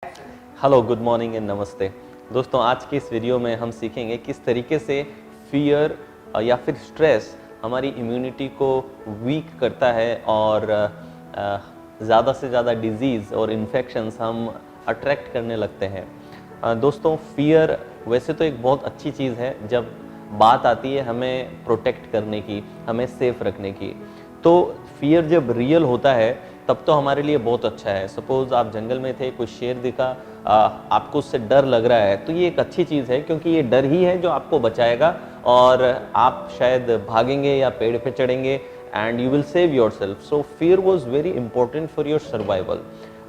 Hello, good morning and नमस्ते। दोस्तों, आज की इस वीडियो में हम सीखेंगे किस तरीके से फियर या फिर स्ट्रेस हमारी इम्यूनिटी को वीक करता है और ज़्यादा से ज़्यादा डिजीज़ और इन्फेक्शंस हम अट्रैक्ट करने लगते हैं। दोस्तों, फियर वैसे तो एक बहुत अच्छी चीज़ है जब बात आती है हमें प्रोटेक्ट करने की, हमें सेफ रखने की। तो फियर जब रियल होता है तब तो हमारे लिए बहुत अच्छा है। सपोज़ आप जंगल में थे, कोई शेर दिखा, आपको उससे डर लग रहा है, तो ये एक अच्छी चीज़ है क्योंकि ये डर ही है जो आपको बचाएगा और आप शायद भागेंगे या पेड़ पे चढ़ेंगे and you will save yourself. So fear was very important for your survival.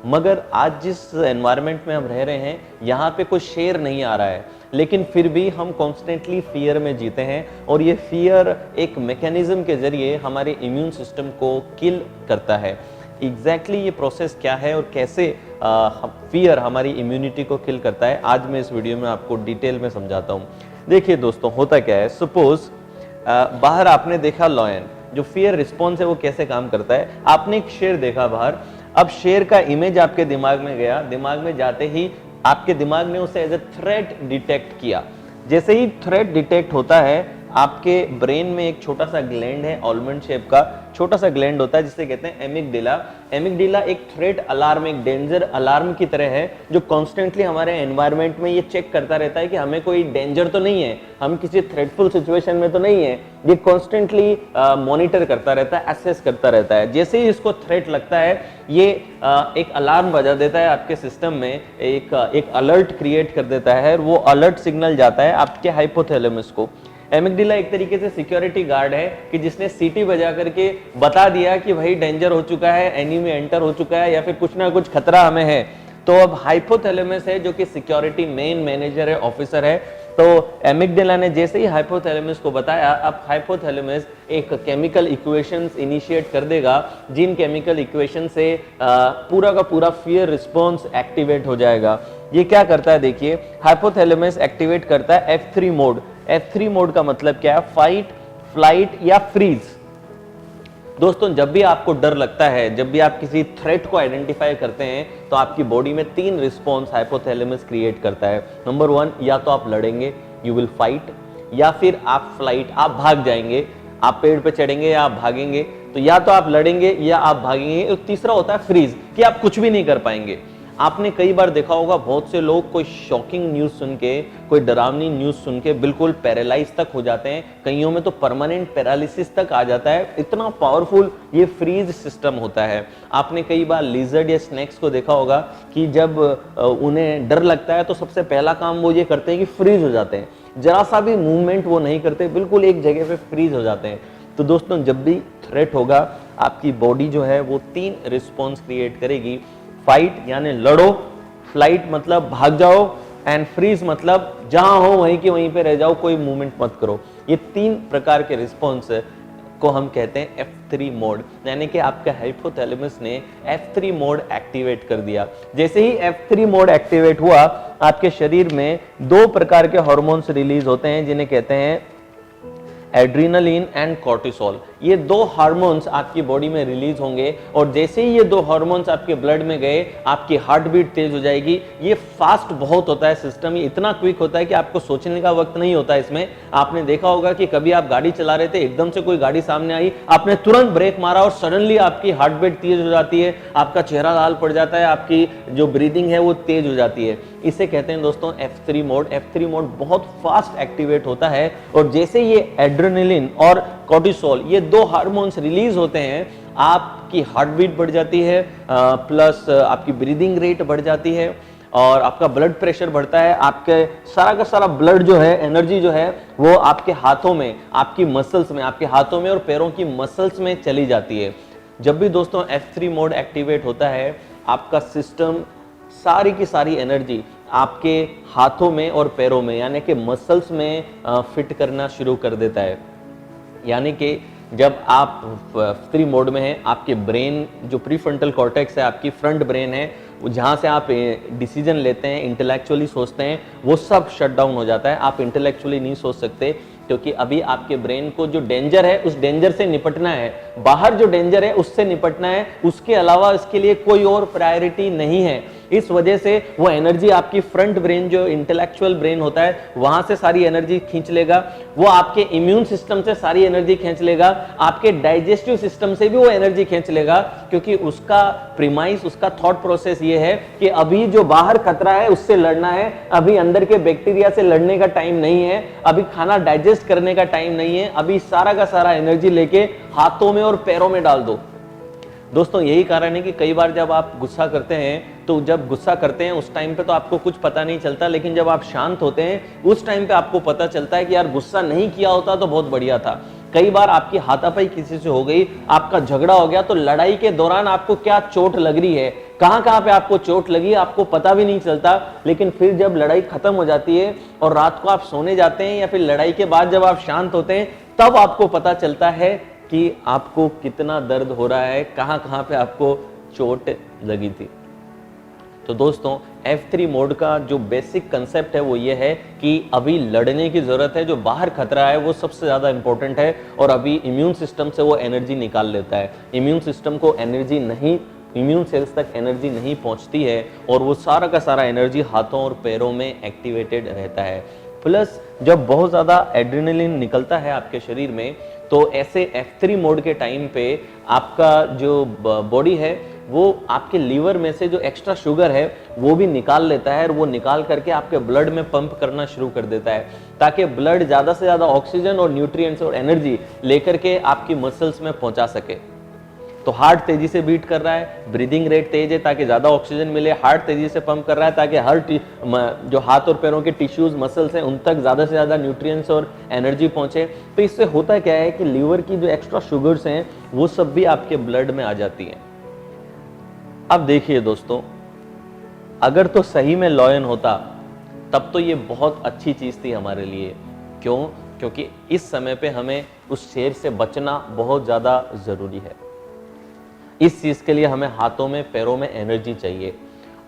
मगर आज जिस एनवायरनमेंट में हम रह रहे हैं, यहाँ पे कोई शेर नहीं आ रहा है, लेकिन फिर भी हम कॉन्स्टेंटली फियर में जीते हैं और ये फियर एक मैकेनिज्म के जरिए हमारे इम्यून सिस्टम को किल करता है। एग्जैक्टली ये प्रोसेस क्या है और कैसे फियर हमारी इम्यूनिटी को किल करता है, आज मैं इस वीडियो में आपको डिटेल में समझाता हूँ। देखिए दोस्तों, होता क्या है, सपोज बाहर आपने देखा लॉयन, जो फियर रिस्पॉन्स है वो कैसे काम करता है। आपने एक शेर देखा बाहर, अब शेर का इमेज आपके दिमाग में गया, दिमाग में जाते ही आपके दिमाग ने उसे एज ए थ्रेट डिटेक्ट किया। जैसे ही थ्रेट डिटेक्ट होता है, आपके ब्रेन में एक छोटा सा ग्लैंड है, आलमंड शेप का छोटा सा ग्लैंड होता है जिसे कहते हैं एमिगडाला। एमिगडाला एक थ्रेट अलार्म, एक डेंजर अलार्म की तरह है जो कॉन्स्टेंटली हमारे एनवायरनमेंट में ये चेक करता रहता है कि हमें कोई डेंजर तो नहीं है, हम किसी थ्रेटफुल सिचुएशन में तो नहीं है। ये कॉन्स्टेंटली मॉनिटर करता रहता है, एसेस करता रहता है। जैसे ही इसको थ्रेट लगता है, ये एक अलार्म बजा देता है आपके सिस्टम में, एक अलर्ट क्रिएट कर देता है। वो अलर्ट सिग्नल जाता है आपके हाइपोथैलेमस को। एमिगडाला एक तरीके से सिक्योरिटी गार्ड है कि जिसने सीटी बजा करके बता दिया कि भाई डेंजर हो चुका है, एनिमी एंटर हो चुका है या फिर कुछ ना कुछ खतरा हमें है। तो अब हाइपोथैलेमस है जो कि सिक्योरिटी मेन मैनेजर है, ऑफिसर है। तो एमिगडाला ने जैसे ही हाइपोथैलेमस को बताया, अब हाइपोथैलेमस एक केमिकल इक्वेशंस इनिशिएट कर देगा, जिन केमिकल इक्वेशन से पूरा का पूरा फियर रिस्पॉन्स एक्टिवेट हो जाएगा। ये क्या करता है, देखिए, हाइपोथैलेमस एक्टिवेट करता है F3 मोड। F3 मोड का मतलब क्या है, फाइट, फ्लाइट या फ्रीज। दोस्तों, जब भी आपको डर लगता है, जब भी आप किसी थ्रेट को आइडेंटिफाई करते हैं, तो आपकी बॉडी में 3 रिस्पॉन्स हाइपोथैलेमस क्रिएट करता है। नंबर 1, या तो आप लड़ेंगे, यू विल फाइट, या फिर आप फ्लाइट, आप भाग जाएंगे, आप पेड़ पे चढ़ेंगे या आप भागेंगे। तो या तो आप लड़ेंगे या आप भागेंगे। और तीसरा होता है फ्रीज, कि आप कुछ भी नहीं कर पाएंगे। आपने कई बार देखा होगा, बहुत से लोग कोई शॉकिंग न्यूज़ सुन के, कोई डरावनी न्यूज़ सुन के बिल्कुल पैरालाइज तक हो जाते हैं। कईयों में तो परमानेंट पैरालिसिस तक आ जाता है। इतना पावरफुल ये फ्रीज सिस्टम होता है। आपने कई बार लिजर्ड या स्नेक्स को देखा होगा कि जब उन्हें डर लगता है तो सबसे पहला काम वो ये करते हैं कि फ्रीज हो जाते हैं। जरा सा भी मूवमेंट वो नहीं करते, बिल्कुल एक जगह पे फ्रीज हो जाते हैं। तो दोस्तों, जब भी थ्रेट होगा, आपकी बॉडी जो है वो 3 रिस्पॉन्स क्रिएट करेगी। फाइट यानी लड़ो, फ्लाइट मतलब भाग जाओ, एंड फ्रीज मतलब जहां हो वहीं के वहीं पे रह जाओ, कोई मूवमेंट मत करो। ये 3 प्रकार के रिस्पॉन्स को हम कहते हैं F3 मोड, यानी कि आपका हाइपोथैलेमस ने F3 मोड एक्टिवेट कर दिया। जैसे ही F3 मोड एक्टिवेट हुआ, आपके शरीर में 2 प्रकार के हार्मोन्स रिलीज होते हैं जिन्हें कहते हैं एड्रीनलिन एंड कॉर्टिसोल। ये 2 हार्मोन्स आपकी बॉडी में रिलीज होंगे और जैसे ही ये 2 हार्मोन्स आपके ब्लड में गए, आपकी हार्ट बीट तेज हो जाएगी। ये फास्ट बहुत होता है सिस्टम, ये इतना क्विक होता है कि आपको सोचने का वक्त नहीं होता इसमें। आपने देखा होगा कि कभी आप गाड़ी चला रहे थे, एकदम से कोई गाड़ी सामने आई, आपने तुरंत ब्रेक मारा और सडनली आपकी हार्ट बीट तेज हो जाती है, आपका चेहरा लाल पड़ जाता है, आपकी जो ब्रीदिंग है वो तेज हो जाती है। इसे कहते हैं दोस्तों F3 मोड। F3 मोड बहुत फास्ट एक्टिवेट होता है और जैसे ये एड्रेनलिन और कॉर्टिसोल, ये 2 हार्मोन्स रिलीज होते हैं, आपकी हार्ट बीट बढ़ जाती है, प्लस आपकी ब्रीदिंग रेट बढ़ जाती है और आपका ब्लड प्रेशर बढ़ता है। आपके सारा का सारा ब्लड जो है, एनर्जी जो है, वो आपके हाथों में, आपकी मसल्स में, आपके हाथों में और पैरों की मसल्स में चली जाती है। जब भी दोस्तों F3 मोड एक्टिवेट होता है, आपका सिस्टम सारी की सारी एनर्जी आपके हाथों में और पैरों में, यानी कि मसल्स में फिट करना शुरू कर देता है। यानी कि जब आप F3 मोड में हैं, आपके ब्रेन जो प्रीफ्रंटल कॉर्टेक्स है, आपकी फ्रंट ब्रेन है, जहाँ से आप डिसीजन लेते हैं, इंटेलेक्चुअली सोचते हैं, वो सब शट डाउन हो जाता है। आप इंटेलेक्चुअली नहीं सोच सकते क्योंकि अभी आपके ब्रेन को जो डेंजर है उस डेंजर से निपटना है, बाहर जो डेंजर है उससे निपटना है, उसके अलावा इसके लिए कोई और प्रायोरिटी नहीं है। इस वजह से वो एनर्जी आपकी फ्रंट ब्रेन, जो इंटेलेक्चुअल ब्रेन होता है, वहां से सारी एनर्जी खींच लेगा, वो आपके इम्यून सिस्टम से सारी एनर्जी खींच लेगा, आपके डाइजेस्टिव सिस्टम से भी वो एनर्जी खींच लेगा, क्योंकि उसका प्रीमाइस, उसका थॉट प्रोसेस ये है कि अभी जो बाहर खतरा है उससे लड़ना है, अभी अंदर के बैक्टीरिया से लड़ने का टाइम नहीं है, अभी खाना डाइजेस्ट करने का टाइम नहीं है, अभी सारा का सारा एनर्जी लेके हाथों में और पैरों में डाल दो। दोस्तों यही कारण है कि कई बार जब आप गुस्सा करते हैं, तो जब गुस्सा करते हैं उस टाइम पे तो आपको कुछ पता नहीं चलता, लेकिन जब आप शांत होते हैं उस टाइम पे आपको पता चलता है कि यार गुस्सा नहीं किया होता तो बहुत बढ़िया था। कई बार आपकी हाथापाई किसी से हो गई, आपका झगड़ा हो गया, तो लड़ाई के दौरान आपको क्या चोट लग रही है, कहां कहां पे आपको चोट लगी, आपको पता भी नहीं चलता, लेकिन फिर जब लड़ाई खत्म हो जाती है और रात को आप सोने जाते हैं या फिर लड़ाई के बाद जब आप शांत होते हैं, तब आपको पता चलता है कि आपको कितना दर्द हो रहा है, कहां कहां पे आपको चोट लगी थी। तो दोस्तों F3 मोड का जो बेसिक कंसेप्ट है वो ये है कि अभी लड़ने की जरूरत है, जो बाहर खतरा है वो सबसे ज्यादा इंपॉर्टेंट है, और अभी इम्यून सिस्टम से वो एनर्जी निकाल लेता है। इम्यून सिस्टम को एनर्जी नहीं, इम्यून सेल्स तक एनर्जी नहीं पहुंचती है, और वो सारा का सारा एनर्जी हाथों और पैरों में एक्टिवेटेड रहता है। प्लस जब बहुत ज़्यादा एड्रेनलिन निकलता है आपके शरीर में, तो ऐसे F3 मोड के टाइम पे आपका जो बॉडी है वो आपके लीवर में से जो एक्स्ट्रा शुगर है वो भी निकाल लेता है, और वो निकाल करके आपके ब्लड में पंप करना शुरू कर देता है, ताकि ब्लड ज़्यादा से ज़्यादा ऑक्सीजन और न्यूट्रिएंट्स और एनर्जी लेकर के आपकी मसल्स में पहुंचा सके। तो हार्ट तेजी से बीट कर रहा है, ब्रीदिंग रेट तेज है ताकि ज्यादा ऑक्सीजन मिले, हार्ट तेजी से पंप कर रहा है ताकि हर जो हाथ और पैरों के टिश्यूज, मसल्स हैं, उन तक ज्यादा से ज्यादा न्यूट्रिएंट्स और एनर्जी पहुंचे। तो इससे होता क्या है कि लीवर की जो एक्स्ट्रा शुगर्स हैं वो सब भी आपके ब्लड में आ जाती हैं। अब देखिए दोस्तों, अगर तो सही में लॉयन होता तब तो ये बहुत अच्छी चीज थी हमारे लिए। क्यों? क्योंकि इस समय पे हमें उस शेर से बचना बहुत ज्यादा जरूरी है। इस चीज के लिए हमें हाथों में, पैरों में एनर्जी चाहिए।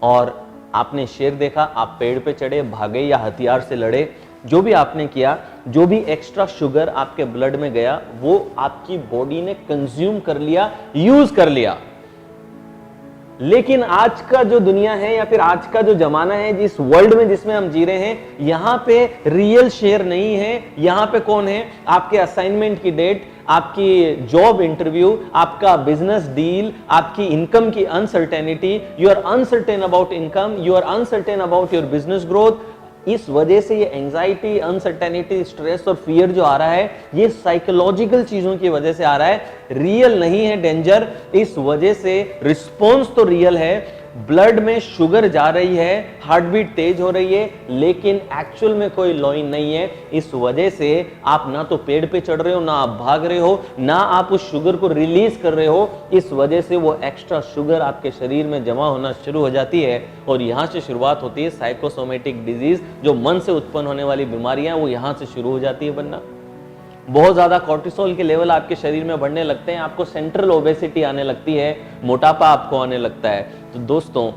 और आपने शेर देखा, आप पेड़ पे चढ़े, भागे या हथियार से लड़े, जो भी आपने किया, जो भी एक्स्ट्रा शुगर आपके ब्लड में गया वो आपकी बॉडी ने कंज्यूम कर लिया, यूज कर लिया। लेकिन आज का जो दुनिया है या फिर आज का जो जमाना है, जिस वर्ल्ड में जिसमें हम जी रहे हैं, यहां पे रियल शेयर नहीं है। यहां पे कौन है? आपके असाइनमेंट की डेट, आपकी जॉब इंटरव्यू, आपका बिजनेस डील, आपकी इनकम की uncertainty. You are uncertain about income, you are uncertain about your business growth. इस वजह से ये एंजाइटी, अनसर्टेनिटी, स्ट्रेस और फियर जो आ रहा है, ये साइकोलॉजिकल चीजों की वजह से आ रहा है, रियल नहीं है डेंजर। इस वजह से रिस्पॉन्स तो रियल है, ब्लड में शुगर जा रही है, हार्ट बीट तेज हो रही है, लेकिन एक्चुअल में कोई लॉइन नहीं है। इस वजह से आप ना तो पेड़ पे चढ़ रहे हो, ना आप भाग रहे हो, ना आप उस शुगर को रिलीज कर रहे हो। इस वजह से वो एक्स्ट्रा शुगर आपके शरीर में जमा होना शुरू हो जाती है, और यहां से शुरुआत होती है साइकोसोमेटिक डिजीज, जो मन से उत्पन्न होने वाली बीमारियां, वो यहां से शुरू हो जाती है बनना। बहुत ज्यादा कोर्टिसोल के लेवल आपके शरीर में बढ़ने लगते हैं, आपको सेंट्रल ओबेसिटी आने लगती है, मोटापा आपको आने लगता है। तो दोस्तों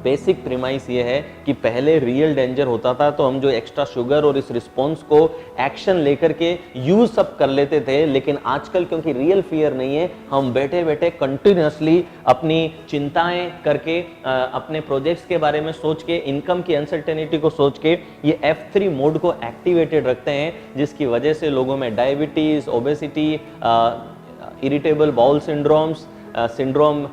बेसिक प्रीमाइस ये है कि पहले रियल डेंजर होता था तो हम जो एक्स्ट्रा शुगर और इस रिस्पॉन्स को एक्शन लेकर के यूज सब कर लेते थे, लेकिन आजकल क्योंकि रियल फियर नहीं है, हम बैठे बैठे कंटिन्यूअसली अपनी चिंताएं करके, अपने प्रोजेक्ट्स के बारे में सोच के, इनकम की अनसर्टेनिटी को सोच के ये F3 मोड को एक्टिवेटेड रखते हैं, जिसकी वजह से लोगों में diabetes, obesity, irritable bowel syndrome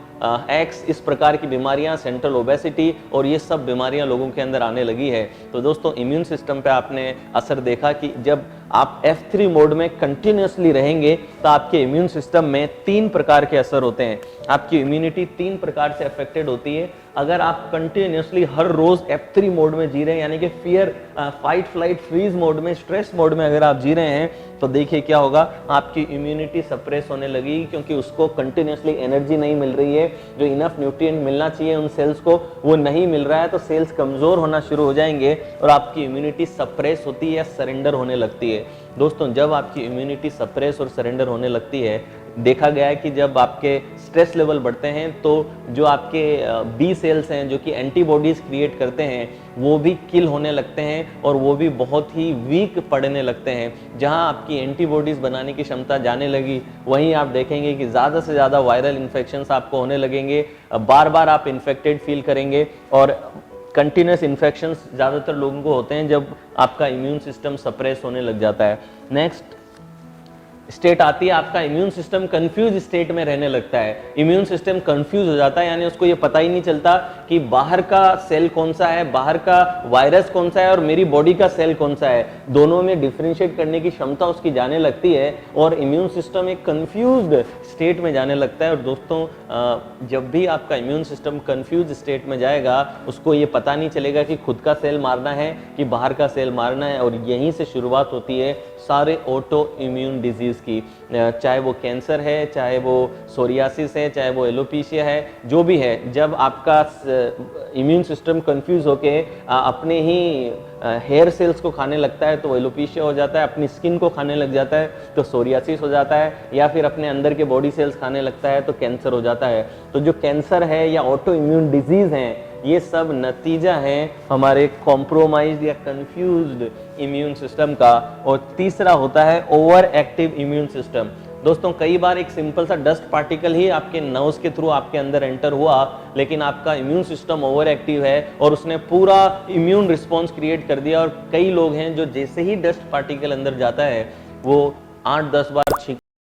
x, इस प्रकार की बीमारियां, सेंट्रल ओबेसिटी, और ये सब बीमारियां लोगों के अंदर आने लगी है। तो दोस्तों इम्यून सिस्टम पे आपने असर देखा कि जब आप F3 मोड में कंटिन्यूअसली रहेंगे तो आपके इम्यून सिस्टम में 3 प्रकार के असर होते हैं। आपकी इम्यूनिटी 3 प्रकार से अफेक्टेड होती है अगर आप कंटिन्यूअसली हर रोज F3 मोड में जी रहे हैं, यानी कि fear, fight, flight, freeze mode में, स्ट्रेस मोड में अगर आप जी रहे हैं, तो देखिए क्या होगा, आपकी इम्यूनिटी सप्रेस होने लगेगी, क्योंकि उसको कंटिन्यूअसली एनर्जी नहीं मिल रही है, जो इनफ न्यूट्रिएंट मिलना चाहिए उन सेल्स को वो नहीं मिल रहा है, तो सेल्स कमजोर होना शुरू हो जाएंगे और आपकी इम्यूनिटी सप्रेस होती है या सरेंडर होने लगती है। दोस्तों जब आपकी इम्यूनिटी सप्रेस और सरेंडर होने लगती है, देखा गया है कि जब आपके स्ट्रेस लेवल बढ़ते हैं तो जो आपके बी सेल्स हैं जो कि एंटीबॉडीज क्रिएट करते हैं वो भी किल होने लगते हैं और वो भी बहुत ही वीक पड़ने लगते हैं। जहां आपकी एंटीबॉडीज बनाने की क्षमता जाने लगी वहीं आप देखेंगे कि ज़्यादा से ज़्यादा वायरल इन्फेक्शंस आपको होने लगेंगे, बार बार आप इन्फेक्टेड फील करेंगे और कंटिन्यूस इन्फेक्शंस ज़्यादातर लोगों को होते हैं जब आपका इम्यून सिस्टम सप्रेस होने लग जाता है। नेक्स्ट स्टेट आती है आपका इम्यून सिस्टम कंफ्यूज स्टेट में रहने लगता है। इम्यून सिस्टम कंफ्यूज हो जाता है, यानी उसको ये पता ही नहीं चलता कि बाहर का सेल कौन सा है, बाहर का वायरस कौन सा है और मेरी बॉडी का सेल कौन सा है। दोनों में डिफरेंशिएट करने की क्षमता उसकी जाने लगती है और इम्यून सिस्टम एक कंफ्यूज्ड स्टेट में जाने लगता है। और दोस्तों जब भी आपका इम्यून सिस्टम कंफ्यूज स्टेट में जाएगा उसको ये पता नहीं चलेगा कि खुद का सेल मारना है कि बाहर का सेल मारना है, और यहीं से शुरुआत होती है सारे ऑटो इम्यून डिजीज की। चाहे वो कैंसर है, चाहे वो सोरियासिस है, चाहे वो एलोपीशिया है, जो भी है, जब आपका इम्यून सिस्टम कंफ्यूज होके अपने ही हेयर सेल्स को खाने लगता है तो वो एलोपीशिया हो जाता है, अपनी स्किन को खाने लग जाता है तो सोरियासिस हो जाता है, या फिर अपने अंदर के बॉडी सेल्स खाने लगता है तो कैंसर हो जाता है। तो जो कैंसर है या ऑटो इम्यून डिजीज हैं ये सब नतीजा है हमारे कॉम्प्रोमाइज्ड या कंफ्यूज्ड इम्यून सिस्टम का। और तीसरा होता है ओवर एक्टिव इम्यून सिस्टम। दोस्तों कई बार एक सिंपल सा डस्ट पार्टिकल ही आपके नर्व्स के थ्रू आपके अंदर एंटर हुआ, लेकिन आपका इम्यून सिस्टम ओवर एक्टिव है और उसने पूरा इम्यून रिस्पॉन्स क्रिएट कर दिया। और कई लोग हैं जो जैसे ही डस्ट पार्टिकल अंदर जाता है वो 8-10 बार